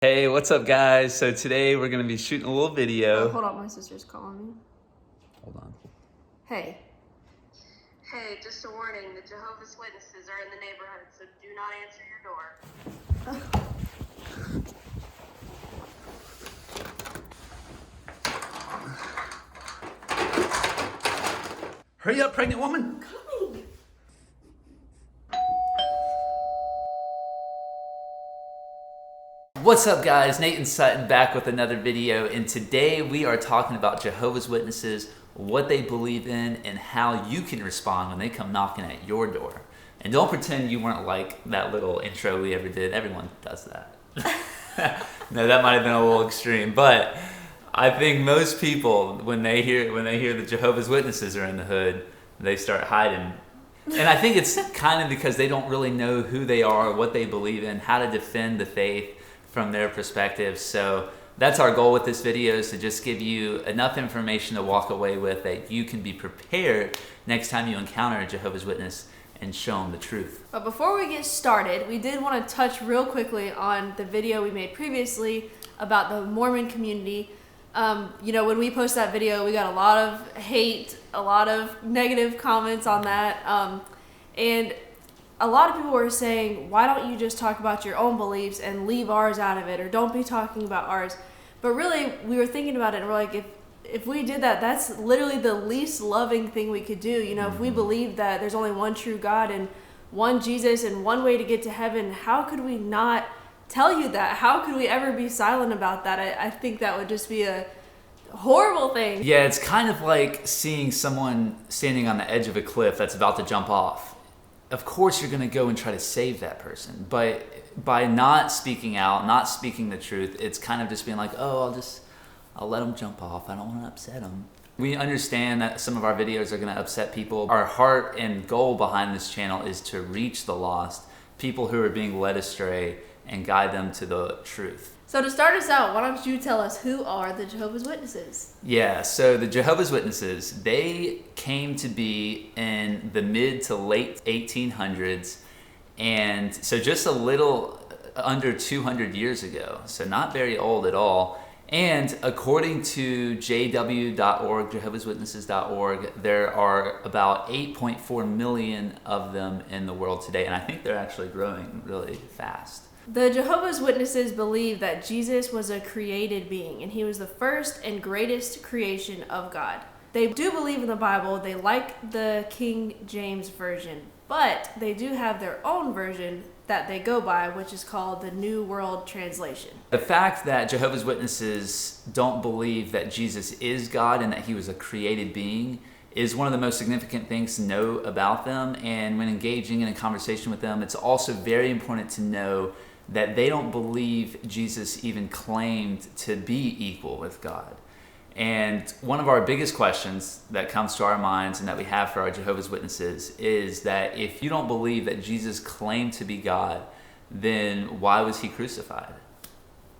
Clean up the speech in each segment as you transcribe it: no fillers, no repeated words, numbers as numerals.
Hey, what's up guys? So today we're going to be shooting a little video. Hold on, my sister's calling me. Hold on. Hey. Hey, just a warning, the Jehovah's Witnesses are in the neighborhood, so do not answer your door. Hurry up, pregnant woman. Coming. What's up guys? Nate and Sutton back with another video, and today we are talking about Jehovah's Witnesses, what they believe in, and how you can respond when they come knocking at your door. And don't pretend you weren't like that little intro we ever did. Everyone does that. No, that might have been a little extreme, but I think most people, when they hear the Jehovah's Witnesses are in the hood, they start hiding. And I think it's kind of because they don't really know who they are, what they believe in, how to defend the faith from their perspective. So that's our goal with this video, is to just give you enough information to walk away with that you can be prepared next time you encounter a Jehovah's Witness and show them the truth. But before we get started, we did want to touch real quickly on the video we made previously about the Mormon community. When we posted that video, we got a lot of hate, a lot of negative comments on that. And a lot of people were saying, why don't you just talk about your own beliefs and leave ours out of it, or don't be talking about ours. But really, we were thinking about it, and we're like, if we did that, that's literally the least loving thing we could do. If we believe that there's only one true God and one Jesus and one way to get to heaven, how could we not tell you that? How could we ever be silent about that? I think that would just be a horrible thing. Yeah, it's kind of like seeing someone standing on the edge of a cliff that's about to jump off. Of course you're going to go and try to save that person, but by not speaking out, not speaking the truth, it's kind of just being like, oh, I'll let them jump off. I don't want to upset them. We understand that some of our videos are going to upset people. Our heart and goal behind this channel is to reach the lost, people who are being led astray, and guide them to the truth. So to start us out, why don't you tell us who are the Jehovah's Witnesses? Yeah, so the Jehovah's Witnesses, they came to be in the mid to late 1800s, and so just a little under 200 years ago, so not very old at all. And according to jw.org, jehovahswitnesses.org, there are about 8.4 million of them in the world today, and I think they're actually growing really fast. The Jehovah's Witnesses believe that Jesus was a created being, and he was the first and greatest creation of God. They do believe in the Bible. They like the King James Version, but they do have their own version that they go by, which is called the New World Translation. The fact that Jehovah's Witnesses don't believe that Jesus is God and that he was a created being is one of the most significant things to know about them. And when engaging in a conversation with them, it's also very important to know that they don't believe Jesus even claimed to be equal with God. And one of our biggest questions that comes to our minds and that we have for our Jehovah's Witnesses is that if you don't believe that Jesus claimed to be God, then why was he crucified?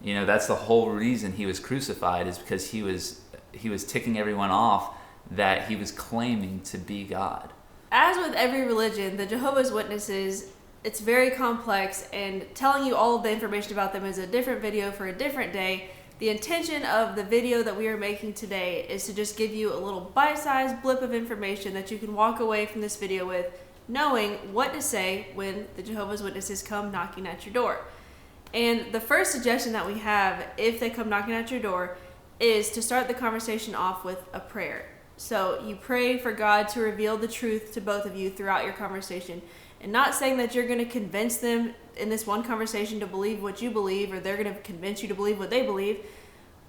That's the whole reason he was crucified, is because he was ticking everyone off that he was claiming to be God. As with every religion, the Jehovah's Witnesses, it's very complex, and telling you all of the information about them is a different video for a different day. The intention of the video that we are making today is to just give you a little bite-sized blip of information that you can walk away from this video with, knowing what to say when the Jehovah's Witnesses come knocking at your door. And the first suggestion that we have, if they come knocking at your door, is to start the conversation off with a prayer. So you pray for God to reveal the truth to both of you throughout your conversation. And not saying that you're going to convince them in this one conversation to believe what you believe, or they're going to convince you to believe what they believe,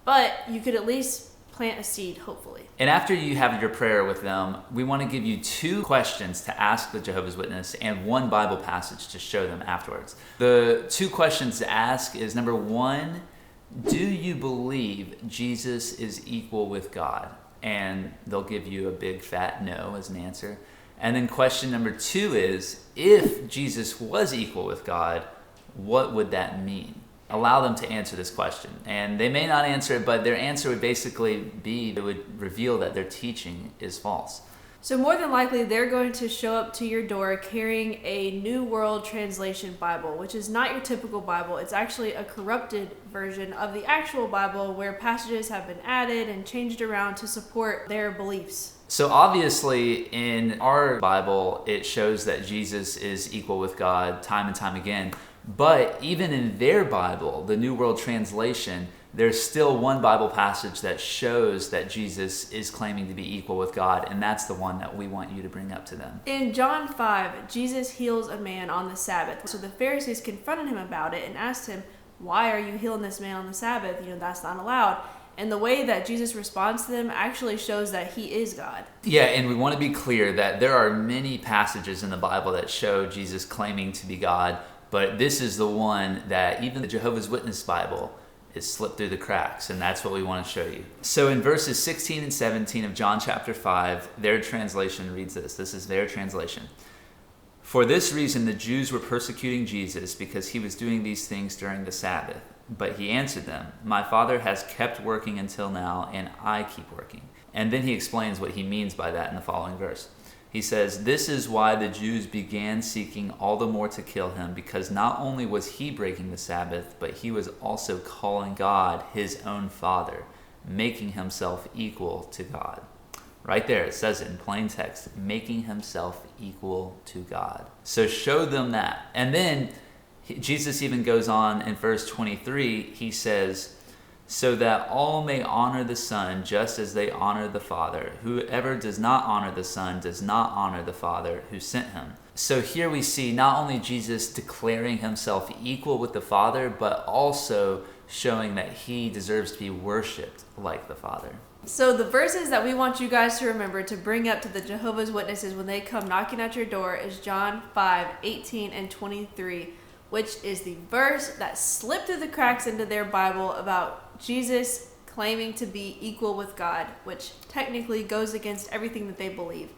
but you could at least plant a seed, hopefully. And after you have your prayer with them, we want to give you 2 questions to ask the Jehovah's Witness and 1 Bible passage to show them afterwards. The 2 questions to ask is, number 1, do you believe Jesus is equal with God? And they'll give you a big fat no as an answer. And then question number 2 is, if Jesus was equal with God, what would that mean? Allow them to answer this question. And they may not answer it, but their answer would basically be, it would reveal that their teaching is false. So more than likely, they're going to show up to your door carrying a New World Translation Bible, which is not your typical Bible. It's actually a corrupted version of the actual Bible where passages have been added and changed around to support their beliefs. So obviously in our Bible, it shows that Jesus is equal with God time and time again. But even in their Bible, the New World Translation, there's still one Bible passage that shows that Jesus is claiming to be equal with God, and that's the one that we want you to bring up to them. In John 5, Jesus heals a man on the Sabbath. So the Pharisees confronted him about it and asked him, why are you healing this man on the Sabbath? That's not allowed. And the way that Jesus responds to them actually shows that he is God. Yeah, and we want to be clear that there are many passages in the Bible that show Jesus claiming to be God, but this is the one that even the Jehovah's Witness Bible is slipped through the cracks, and that's what we want to show you. So in verses 16 and 17 of John chapter 5, their translation reads this. This is their translation. For this reason the Jews were persecuting Jesus because he was doing these things during the Sabbath. But he answered them, my Father has kept working until now, and I keep working. And then he explains what he means by that in the following verse. He says, this is why the Jews began seeking all the more to kill him, because not only was he breaking the Sabbath, but he was also calling God his own Father, making himself equal to God. Right there, it says it in plain text, making himself equal to God. So show them that. And then Jesus even goes on in verse 23, he says, so that all may honor the Son just as they honor the Father. Whoever does not honor the Son does not honor the Father who sent him. So here we see not only Jesus declaring himself equal with the Father, but also showing that he deserves to be worshipped like the Father. So the verses that we want you guys to remember to bring up to the Jehovah's Witnesses when they come knocking at your door is John 5:18 and 23, which is the verse that slipped through the cracks into their Bible about Jesus claiming to be equal with God, which technically goes against everything that they believe.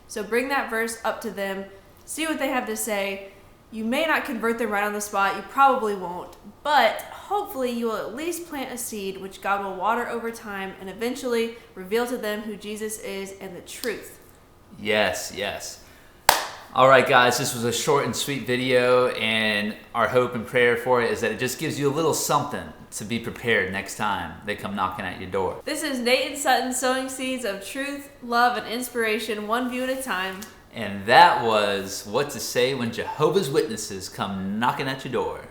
So bring that verse up to them, see what they have to say. You may not convert them right on the spot, you probably won't, but hopefully you will at least plant a seed which God will water over time and eventually reveal to them who Jesus is and the truth. Yes, yes. All right, guys, this was a short and sweet video, and our hope and prayer for it is that it just gives you a little something to be prepared next time they come knocking at your door. This is Nate and Sutton sowing seeds of truth, love, and inspiration, one view at a time. And that was what to say when Jehovah's Witnesses come knocking at your door.